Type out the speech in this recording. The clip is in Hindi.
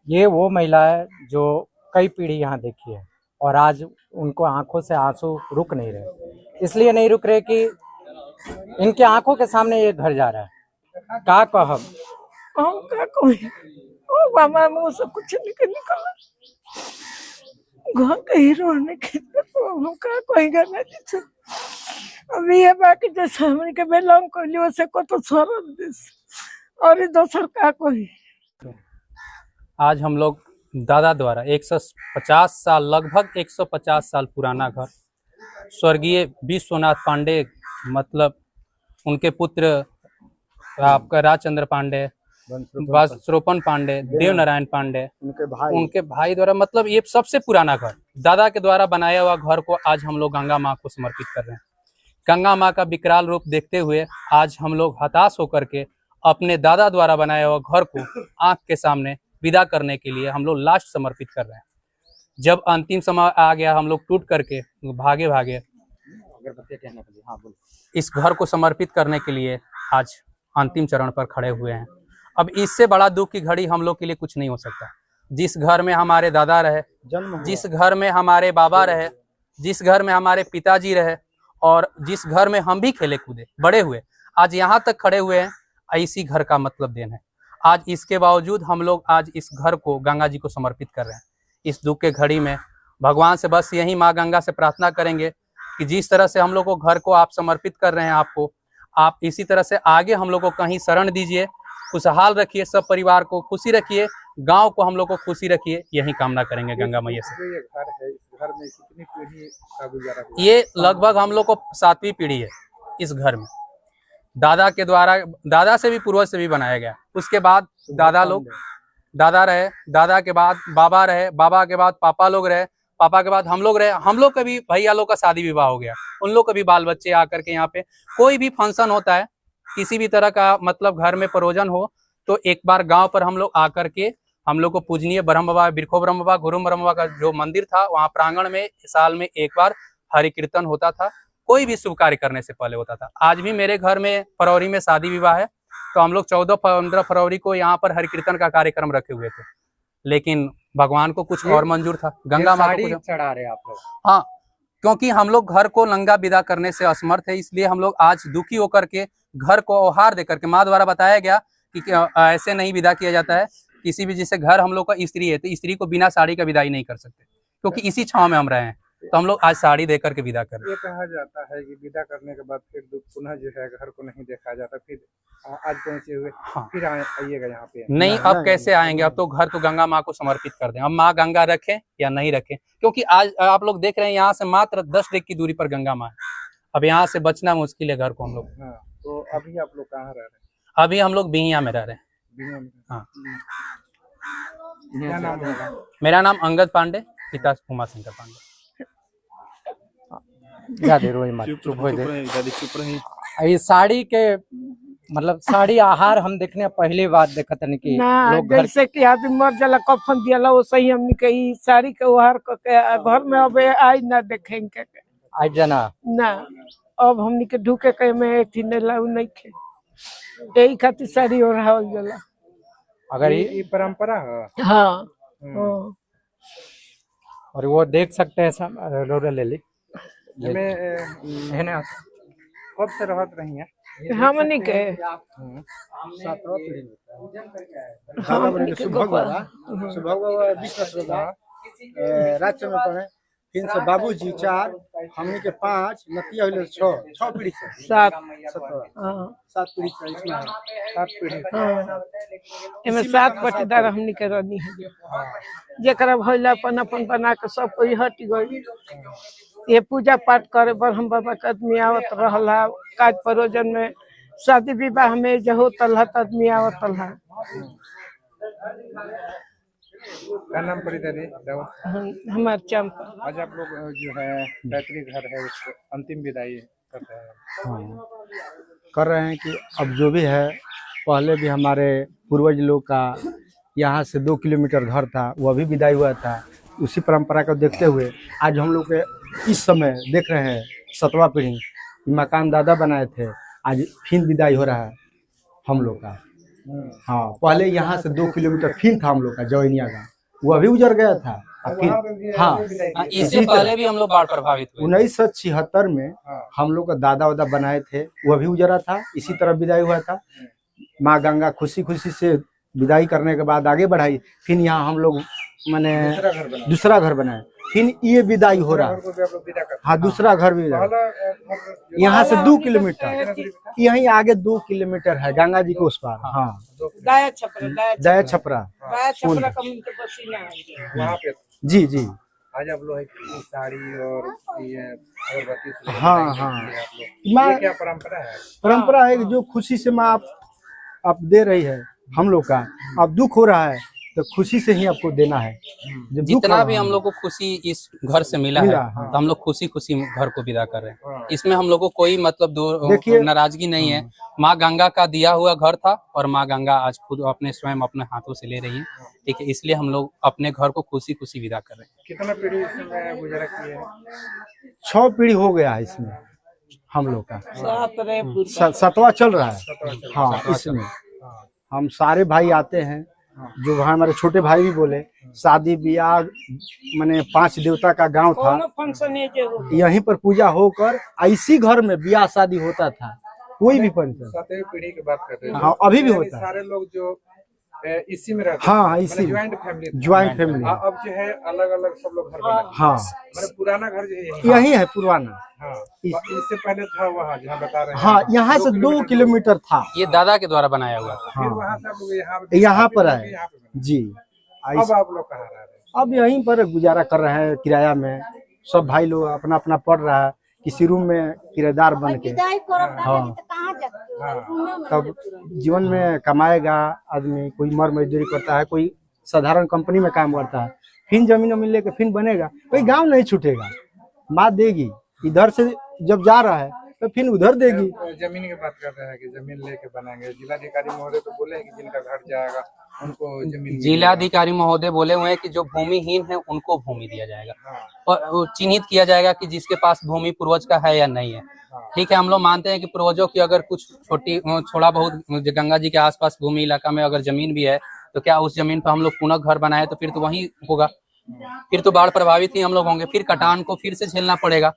ये वो महिला है जो कई पीढ़ी यहाँ देखी है और आज उनको आंखों से आंसू रुक नहीं रहे। इसलिए नहीं रुक रहे कि इनके आंखों के सामने ये घर जा रहा है। का कहब हम का कोई ओ बाबा मुंह से कुछ निकल घर के हीरो ने के हम का कोई गाना जी अभी ये बाकी जैसे हमने के बेलंग को लियो से को तो सरल दिस और ये दोसर का कोई। आज हम लोग दादा द्वारा 150 साल लगभग 150 साल पुराना घर स्वर्गीय विश्वनाथ पांडे मतलब उनके पुत्र आपका राजचंद्र पांडे, वंशरोपण पांडे, देवनारायण पांडे उनके भाई द्वारा मतलब ये सबसे पुराना घर दादा के द्वारा बनाया हुआ घर को आज हम लोग गंगा माँ को समर्पित कर रहे हैं। गंगा माँ का विकराल रूप देखते हुए आज हम लोग हताश होकर के अपने दादा द्वारा बनाया हुआ घर को आंख के सामने विदा करने के लिए हम लोग लास्ट समर्पित कर रहे हैं। जब अंतिम समय आ गया हम लोग टूट करके भागे इस घर को समर्पित करने के लिए आज अंतिम चरण पर खड़े हुए हैं। अब इससे बड़ा दुख की घड़ी हम लोग के लिए कुछ नहीं हो सकता। जिस घर में हमारे दादा रहे, जिस घर में हमारे बाबा रहे, जिस घर में हमारे पिताजी रहे और जिस घर में हम भी खेले कूदे बड़े हुए, आज यहाँ तक खड़े हुए हैं, इसी घर का मतलब देन है। आज इसके बावजूद हम लोग आज इस घर को गंगा जी को समर्पित कर रहे हैं। इस दुख के घड़ी में भगवान से बस यही माँ गंगा से प्रार्थना करेंगे कि जिस तरह से हम लोग को घर को आप समर्पित कर रहे हैं आपको, आप इसी तरह से आगे हम लोग को कहीं शरण दीजिए, खुशहाल रखिए, सब परिवार को खुशी रखिए, गांव को हम लोग को खुशी रखिए, यही कामना करेंगे गंगा मैया से। ये घर है, इस घर में कितनी पीढ़ी का गुजारा हुआ? ये लगभग हम लोग को 7वीं पीढ़ी है इस घर में। दादा के द्वारा, दादा से भी पूर्वज से भी बनाया गया। उसके बाद दादा रहे, दादा के बाद बाबा रहे, बाबा के बाद पापा लोग रहे, पापा के बाद हम लोग रहे, हम लोग का भी भैया लोग का शादी विवाह हो गया, उन लोग का भी बाल बच्चे आकर के यहाँ पे कोई भी फंक्शन होता है, किसी भी तरह का मतलब घर में प्रयोजन हो तो एक बार गांव पर हम लोग आकर के हम लोग को पूजनीय ब्रह्म बाबा, बिरखो ब्रह्म बाबा, गुरु ब्रह्म बाबा का जो मंदिर था वहाँ प्रांगण में साल में एक बार हरि कीर्तन होता था। कोई भी शुभ कार्य करने से पहले होता था। आज भी मेरे घर में फरवरी में शादी विवाह है तो हम लोग 14-15 फरवरी को यहाँ पर हरि कीर्तन का कार्यक्रम रखे हुए थे, लेकिन भगवान को कुछ और मंजूर था। गंगा माँ को चढ़ा रहे आप लोग? हाँ, क्योंकि हम लोग घर को नंगा विदा करने से असमर्थ है, इसलिए हम लोग आज दुखी होकर के घर को उपहार देकर के, माँ द्वारा बताया गया कि ऐसे नहीं विदा किया जाता है। किसी भी जैसे घर हम लोग का स्त्री है तो स्त्री को बिना साड़ी का विदाई नहीं कर सकते, क्योंकि इसी छांव में हम रहे हैं, तो हम लोग आज साड़ी देकर के विदा कर रहे हैं। ये कहा जाता है कि विदा करने के बाद फिर पुनः जो है घर को नहीं देखा जाता, फिर आज पहुंचे हुए फिर आइएगा यहाँ पे? नहीं, अब कैसे आएंगे? अब तो घर तो गंगा माँ को समर्पित कर दें। अब माँ गंगा रखें या नहीं रखें, क्योंकि आज आप लोग देख रहे हैं यहाँ से मात्र 10 डेग की दूरी पर गंगा माँ है। अब यहाँ से बचना मुश्किल है घर को हम लोग। तो अभी आप लोग कहाँ रह रहे हैं? अभी हम लोग बिहिया में रह रहे हैं। हाँ। क्या नाम होगा? मेरा नाम अंगद पांडे, पिता उमा शंकर पांडे। ये साड़ी के मतलब साड़ी आहार हम देखने पहली बार देखा था कि लोग जैसे कि आदमी मर जाला कफन दिया वो सही हमने कही साड़ी के उहार के घर में अब आई ना देखेंगे आज जना ना, अब हमने के ढूके के में थी नहीं खे, यही खातिर साड़ी ओढ़ावल जाला। अगर ये परंपरा है? हाँ। और वो देख सकते हैं सब रोड ले ली कब से रहत रही है हमनी के? राजचंद्र फिर से बाबूजी 4, हमनी के 5, नतिया होले 6 पीढ़ी से 7 पीढ़ी से इसमें 7 पीढ़ी। एमे 7 पट्टीदार हमनी के रहनी है, जेकरा भइला अपन अपन बना के सब कोई हट गई। ये पूजा पाठ करे ब्रह्म बाबा के आदमी आवत रहला, काज परोजन में शादी विवाह में जो होतल आदमी आवत रहा। क्या नाम पड़ी दादी? हमारे चंपा। आज आप लोग जो है पैतृक घर है उसको अंतिम विदाई कर रहे हैं? कर रहे हैं कि अब जो भी है, पहले भी हमारे पूर्वज लोग का यहाँ से 2 किलोमीटर घर था, वो अभी विदाई हुआ था। उसी परंपरा को देखते हुए आज हम लोग के इस समय देख रहे हैं 7वां पीढ़ी मकान दादा बनाए थे, आज फिर विदाई हो रहा है हम लोग का। हाँ, पहले यहाँ से 2 किलोमीटर फिर था हम लोग का जौनिया गाँव, वो अभी उजड़ गया था। और वहाँ पे भी फिर हाँ, इससे इसी पहले तरह भी हम लोग बाढ़ प्रभावित हुए। 1976 में हम लोग का दादा वादा बनाए थे, वो अभी उजरा था। इसी तरह विदाई हुआ था। माँ गंगा खुशी खुशी से विदाई करने के बाद आगे बढ़ाई। फिर यहाँ हम लोग मैंने दूसरा घर बनाए, फिर ये विदाई हो रहा है। को भी आप लोग विदा करते हाँ, दूसरा घर भी विदाई। पहला घर जो यहाँ से पहला 2 उनके किलोमीटर, पैर यहीं आगे 2 किलोमीटर है गंगा जी के उस पार। हाँ, दाया छपरा दया छपरा। दाया छपरा का उनके पसीना है। वहाँ पे जी जी। आज आप लोग की साड़ी और ये अगरबत्ती से हाँ, विदाई हाँ। करते हैं आप लोग। माँ ये क्या परंपरा है? परंपरा है कि जो खुशी से माँ आप दे रही है हम लोग का, अब दुख हो रहा है तो खुशी से ही आपको देना है। जब दुख जितना हो भी रहा हम है, लोग को खुशी इस घर से मिला है, हाँ। तो हम लोग खुशी खुशी घर को विदा कर रहे हैं। इसमें हम लोग को कोई मतलब देखिए, नाराजगी नहीं है। माँ गंगा का दिया हुआ घर था और माँ गंगा आज खुद अपने स्वयं अपने हाथों से ले रही है। ठीक है, इसलिए हम लोग अपने घर को खुशी खुशी विदा कर रहे हैं। कितना पीढ़ी इसमें गुजरा की है? 6 पीढ़ी हो गया है इसमें हम लोग का। सात रे 7वां चल रहा है। हाँ, इसमें हम सारे भाई आते हैं। जो भाई हमारे छोटे भाई भी बोले, शादी ब्याह माने 5 देवता का गांव था, कोनो फंक्शन है जो हो यहीं पर पूजा होकर इसी घर में ब्याह शादी होता था। कोई भी फंक्शन। 7वीं पीढ़ी की बात करते हैं। हाँ, अभी भी यानी होता है। सारे लोग जो इसी में रहते हाँ, हाँ, इसी में। ज्वाइंट फैमिली था। Joint family. अब जो है अलग अलग सब लोग घर बना। हाँ, मतलब पुराना घर जो है यही। यही है पुराना। हाँ, इससे पहले था वहाँ जहाँ बता रहे हैं। हाँ, यहाँ से 2 किलोमीटर था। ये दादा के द्वारा बनाया हुआ था। फिर वहाँ से आप लोग यहाँ यहाँ पर आए। यहाँ पे बने। जी। अब आप लोग कहाँ रह रहे हैं? अब यहीं पर गुजारा कर रहे हैं किराया में। सब भाई लोग अपना अपना पढ़ रहा है, किसी रूम में किराएदार बन के। हाँ, तब जीवन में कमाएगा आदमी, कोई मर मजदूरी करता है, कोई साधारण कंपनी में काम करता है, फिर जमीन वमीन लेके फिर बनेगा। कोई गांव नहीं छूटेगा, माँ देगी। इधर से जब जा रहा है तो फिर उधर देगी। जमीन की बात कर रहे हैं कि जमीन लेके बनाएंगे। जिलाधिकारी महोदय तो बोले हैं कि जिनका घर जाएगा उनको जमीन। जिलाधिकारी महोदय बोले हुए हैं कि जो भूमिहीन है उनको भूमि दिया जाएगा और वो चिन्हित किया जाएगा कि जिसके पास भूमि पूर्वज का है या नहीं है। ठीक है, हम लोग मानते हैं कि पूर्वजों की अगर कुछ थोड़ा बहुत गंगा जी के आसपास भूमि इलाका में अगर जमीन भी है तो क्या उस जमीन पर हम लोग पुनः घर बनाए तो फिर तो वही होगा, फिर तो बाढ़ प्रभावित ही हम लोग होंगे, फिर कटान को फिर से झेलना पड़ेगा।